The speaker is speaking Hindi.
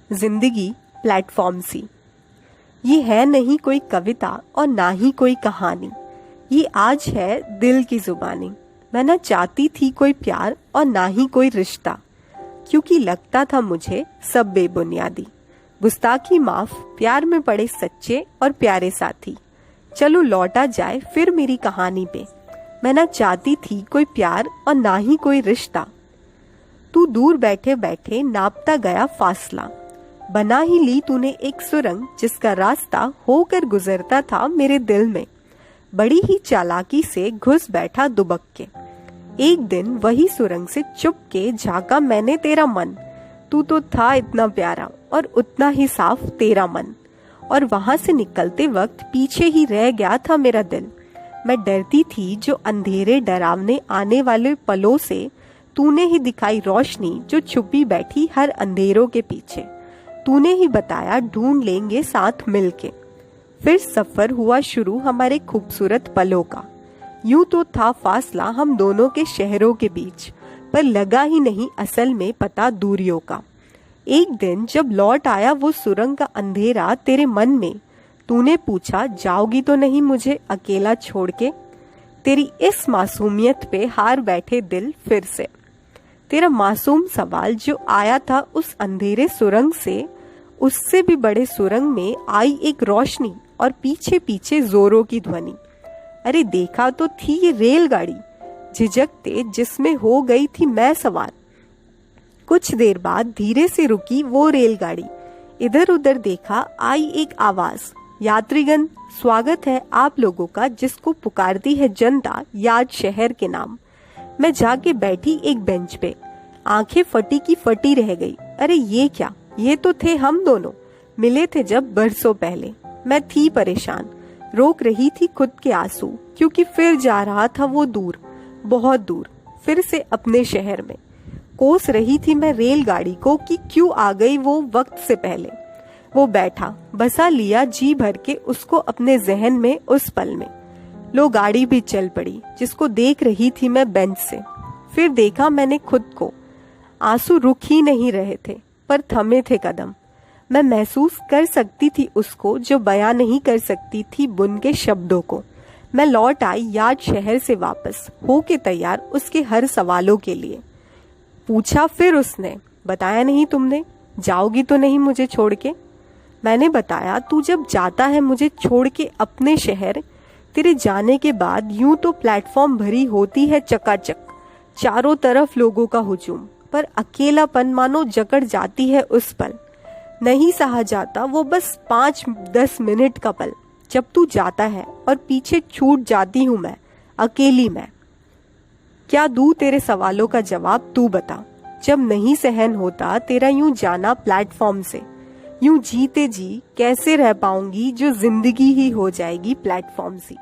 जिंदगी प्लेटफॉर्म सी। ये है नहीं कोई कविता और ना ही कोई कहानी, ये आज है दिल की जुबानी। मैं ना चाहती थी कोई प्यार और ना ही कोई रिश्ता, क्योंकि लगता था मुझे सब बेबुनियादी। गुस्ताखी माफ, प्यार में पड़े सच्चे और प्यारे साथी। चलो लौटा जाए फिर मेरी कहानी पे। मैं ना चाहती थी कोई प्यार और ना ही कोई रिश्ता। तू दूर बैठे बैठे नापता गया फासला, बना ही ली तूने एक सुरंग जिसका रास्ता होकर गुजरता था मेरे दिल में। बड़ी ही चालाकी से घुस बैठा दुबक के। एक दिन वही सुरंग से चुप के झांका मैंने तेरा मन। तू तो था इतना प्यारा और उतना ही साफ तेरा मन। और वहां से निकलते वक्त पीछे ही रह गया था मेरा दिल। मैं डरती थी जो अंधेरे डरावने आने वाले पलों से, तूने ही दिखाई रोशनी जो छुपी बैठी हर अंधेरों के पीछे। तूने ही बताया ढूंढ लेंगे साथ मिलके। फिर सफर हुआ शुरू हमारे खूबसूरत पलों का। यूं तो था फासला हम दोनों के शहरों के बीच, पर लगा ही नहीं असल में पता दूरियों का। एक दिन जब लौट आया वो सुरंग का अंधेरा तेरे मन में, तूने पूछा जाओगी तो नहीं मुझे अकेला छोड़ के। तेरी इस मासूमियत पे हार बैठे दिल फिर से। तेरा मासूम सवाल जो आया था उस अंधेरे सुरंग से, उससे भी बड़े सुरंग में आई एक रोशनी और पीछे पीछे जोरों की ध्वनि। अरे देखा तो थी ये रेलगाड़ी झिझकते, जिसमें हो गई थी मैं सवार। कुछ देर बाद धीरे से रुकी वो रेलगाड़ी। इधर उधर देखा, आई एक आवाज, यात्रीगण स्वागत है आप लोगों का जिसको पुकारती है जनता याद शहर के नाम। मैं जाके बैठी एक बेंच पे, आंखें फटी की फटी रह गई। अरे ये क्या, ये तो थे हम दोनों, मिले थे जब बरसों पहले। मैं थी परेशान, रोक रही थी खुद के आंसू, क्योंकि फिर जा रहा था वो दूर, बहुत दूर, फिर से अपने शहर में। कोस रही थी मैं रेलगाड़ी को कि क्यों आ गई वो वक्त से पहले। वो बैठा, बसा लिया जी भर के उसको अपने जहन में उस पल में। लो गाड़ी भी चल पड़ी, जिसको देख रही थी मैं बेंच से। फिर देखा मैंने खुद को, आंसू रुक ही नहीं रहे थे, पर थमे थे कदम। मैं महसूस कर सकती थी उसको जो बयां नहीं कर सकती थी बुन के शब्दों को। मैं लौट आई याद शहर से वापस, होके तैयार उसके हर सवालों के लिए। पूछा फिर उसने, बताया नहीं तुमने, जाओगी तो नहीं मुझे छोड़ के। मैंने बताया, तू जब जाता है मुझे छोड़ के अपने शहर, तेरे जाने के बाद यूं तो प्लेटफॉर्म भरी होती है चकाचक, चारों तरफ लोगों का हुजूम, पर अकेलापन मानो जकड़ जाती है उस पल। नहीं सहा जाता वो बस 5-10 मिनट का पल, जब तू जाता है और पीछे छूट जाती हूँ मैं, अकेली मैं। क्या दूँ तेरे सवालों का जवाब, तू बता। जब नहीं सहन होता तेरा यूं जाना प्लेटफॉर्म से, यूं जीते जी कैसे रह पाऊंगी जो जिंदगी ही हो जाएगी प्लेटफॉर्म सी।